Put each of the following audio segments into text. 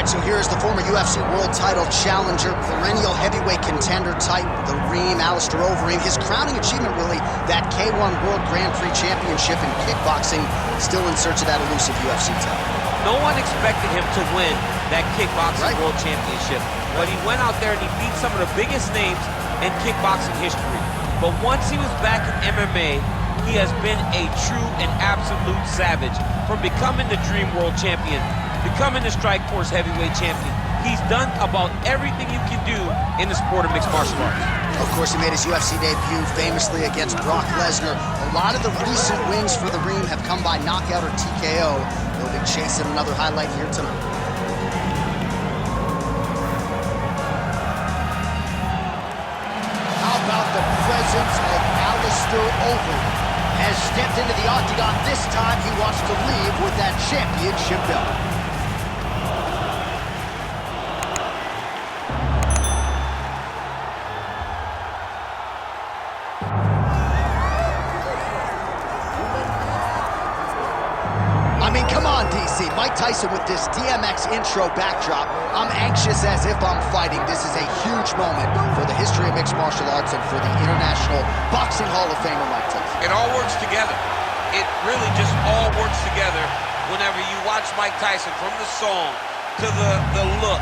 right, so here's the former UFC World Title challenger, perennial heavyweight contender type, the Reem, Alistair Overeem. His crowning achievement, really, that K1 World Grand Prix Championship in kickboxing, still in search of that elusive UFC title. No one expected him to win that kickboxing world championship, but he went out there and he beat some of the biggest names in kickboxing history. But once he was back in MMA, he has been a true and absolute savage. From becoming the Dream World Champion, becoming the Strikeforce Heavyweight Champion, he's done about everything you can do in the sport of mixed martial arts. Of course, he made his UFC debut famously against Brock Lesnar. A lot of the recent wins for the Reem have come by knockout or TKO. He'll be chasing another highlight here tonight. How about the presence of Alistair Overeem? Has stepped into the octagon. This time he wants to leave with that championship belt. I mean, come on, DC. Mike Tyson with this DMX intro backdrop. I'm anxious as if I'm fighting. This is a huge moment for the history of mixed martial arts and for the International Boxing Hall of Famer Mike Tyson. It all works together. It really just all works together whenever you watch Mike Tyson, from the song to the look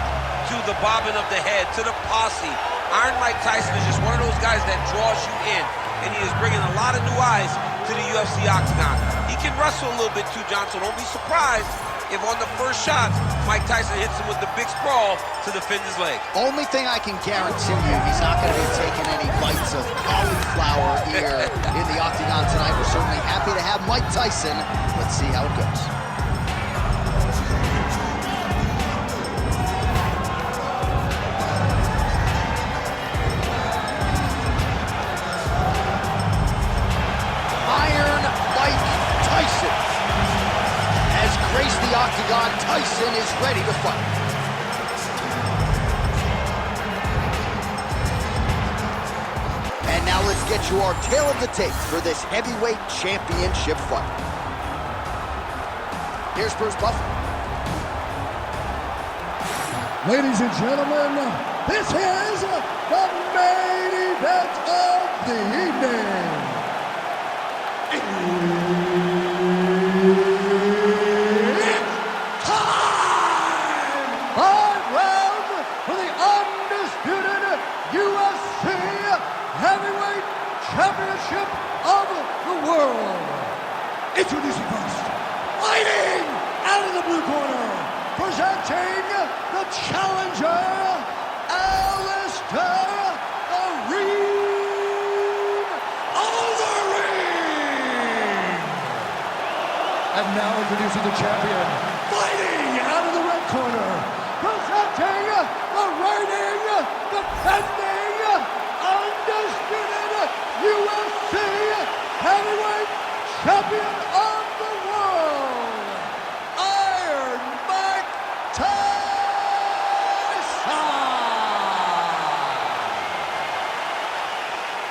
to the bobbing of the head to the posse. Iron Mike Tyson is just one of those guys that draws you in, and he is bringing a lot of new eyes to the UFC octagon. He can wrestle a little bit too, John, so don't be surprised if on the first shots, Mike Tyson hits him with the big sprawl to defend his leg. Only thing I can guarantee you, he's not going to be taking any bites of cauliflower here in the octagon tonight. We're certainly happy to have Mike Tyson. Let's see how it goes. Iron Mike Tyson has graced the octagon. Tyson is ready to fight. And now let's get you our tale of the tape for this heavyweight championship fight. Here's Bruce Buffer. Ladies and gentlemen, this is the main event of the evening. Championship of the world. Introducing first, fighting out of the blue corner, presenting the challenger, Alistair Overeem. And now introducing the champion, fighting out of the red corner, presenting the reigning, defending, undisputed UFC heavyweight champion of the world, Iron Mike Tyson.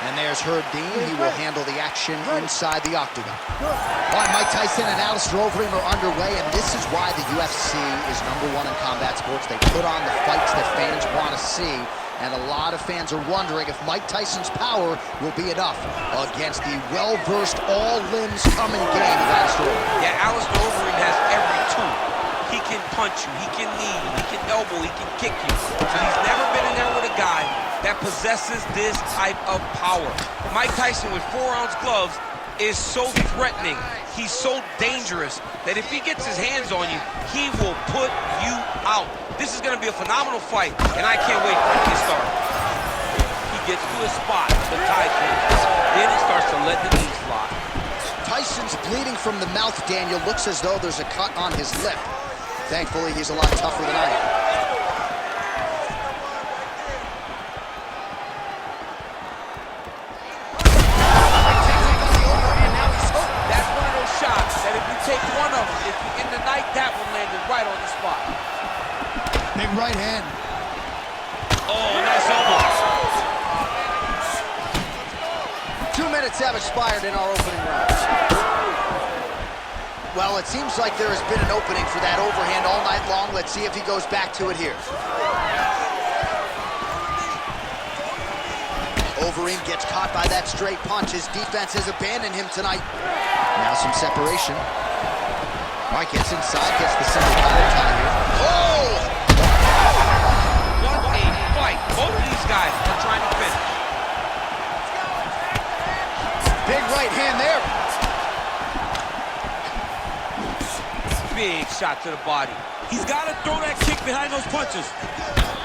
And there's Herb Dean. He will handle the action inside the octagon. All right, Mike Tyson and Alistair Overeem are underway, and this is why the UFC is #1 in combat sports. They put on the fights that fans want to see. And a lot of fans are wondering if Mike Tyson's power will be enough against the well-versed, all-limbs-coming game of Alistair Overeem. Yeah, Alistair Overeem has every tool. He can punch you, he can knee you, he can elbow, he can kick you. So he's never been in there with a guy that possesses this type of power. Mike Tyson with 4-ounce gloves is so threatening. He's so dangerous that if he gets his hands on you, he will put you out. This is going to be a phenomenal fight, and I can't wait for it to get started. He gets to a spot, the tide comes. Then he starts to let the knees fly. Tyson's bleeding from the mouth, Daniel. Looks as though there's a cut on his lip. Thankfully, he's a lot tougher than I am. That's one of those shots that if you take one of them, if you end the night, that one landed right on the spot. Big right hand. Oh, nice elbow. 2 minutes have expired in our opening round. Well, it seems like there has been an opening for that overhand all night long. Let's see if he goes back to it here. Overeem gets caught by that straight punch. His defense has abandoned him tonight. Now some separation. All right, gets inside, gets the single collar tie here. Oh! What a fight. Both of these guys are trying to finish. Big right hand there. Big shot to the body. He's got to throw that kick behind those punches.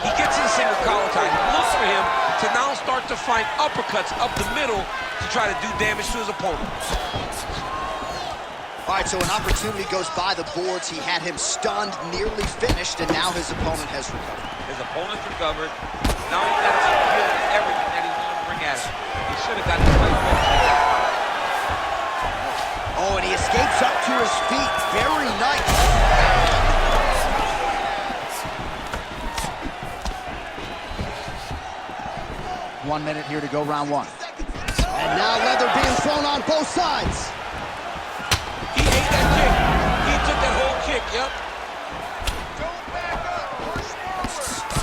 He gets in the single collar tie. It looks for him to now start to find uppercuts up the middle to try to do damage to his opponent. All right, so an opportunity goes by the boards. He had him stunned, nearly finished, and now his opponent has recovered. His opponent's recovered. Now he's got to feel everything that he's going to bring at him. He should have got the fight finished. Oh, and he escapes up to his feet. Very nice. 1 minute here to go, round one. And now leather being thrown on both sides. He ate that kick. He took that whole kick, yep.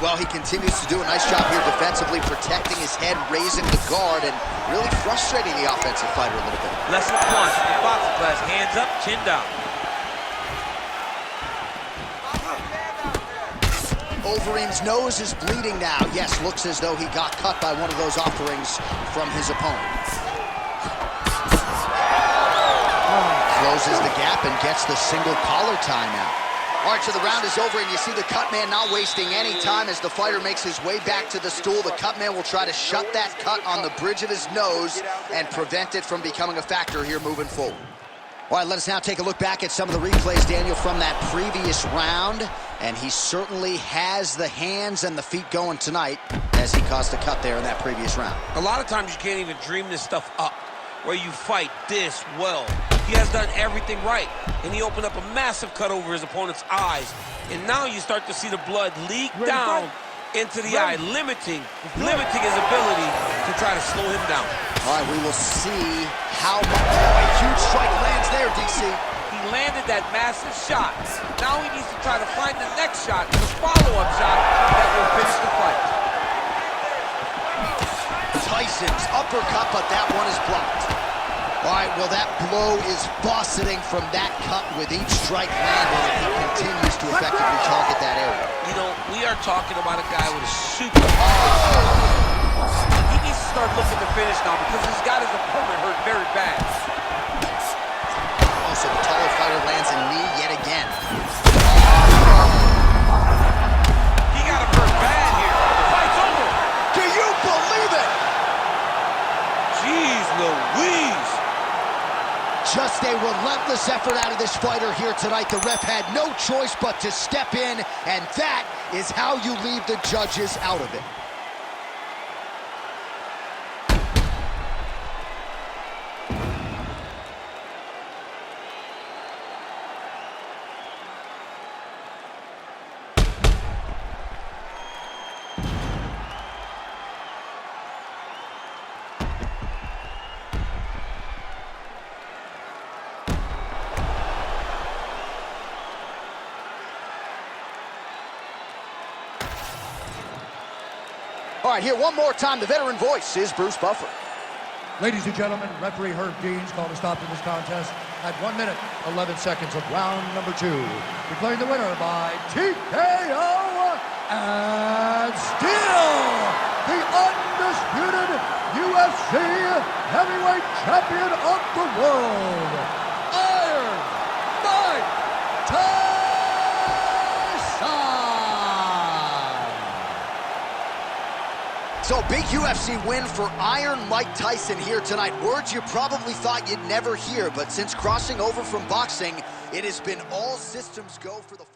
Well, he continues to do a nice job here defensively, protecting his head, raising the guard, and really frustrating the offensive fighter a little bit. Lesson one in boxing class, hands up, chin down. Overeem's nose is bleeding now. Yes, looks as though he got cut by one of those offerings from his opponent. Closes the gap and gets the single collar tie now. All right, so the round is over, and you see the cut man not wasting any time as the fighter makes his way back to the stool. The cut man will try to shut that cut on the bridge of his nose and prevent it from becoming a factor here moving forward. All right, let us now take a look back at some of the replays, Daniel, from that previous round. And he certainly has the hands and the feet going tonight as he caused a cut there in that previous round. A lot of times you can't even dream this stuff up, where you fight this well. He has done everything right, and he opened up a massive cut over his opponent's eyes. And now you start to see the blood leak down into the eye, limiting his ability to try to slow him down. All right, we will see how much. Oh, a huge strike lands there, DC. He landed that massive shot. Now he needs to try to find the next shot, the follow-up shot that will finish the fight. Tyson's uppercut, but that one is blocked. All right, well, that blow is buffeting from that cut with each strike landed, and he continues to effectively target that area. You know, we are talking about a guy with a super... He needs to start looking to finish now because he's got his opponent hurt very bad. Also, the taller fighter lands a knee yet again. He got him hurt bad here. The fight's over. Do you believe it? Jeez Louise. Just a relentless effort out of this fighter here tonight. The ref had no choice but to step in, and that is how you leave the judges out of it. All right, here one more time, the veteran voice is Bruce Buffer. Ladies and gentlemen, referee Herb Deans called a stop to this contest at 1 minute, 11 seconds of round number 2. Declaring the winner by TKO and still the undisputed UFC heavyweight champion of the world, Iron Mike Tyson! So, big UFC win for Iron Mike Tyson here tonight. Words you probably thought you'd never hear, but since crossing over from boxing, it has been all systems go for the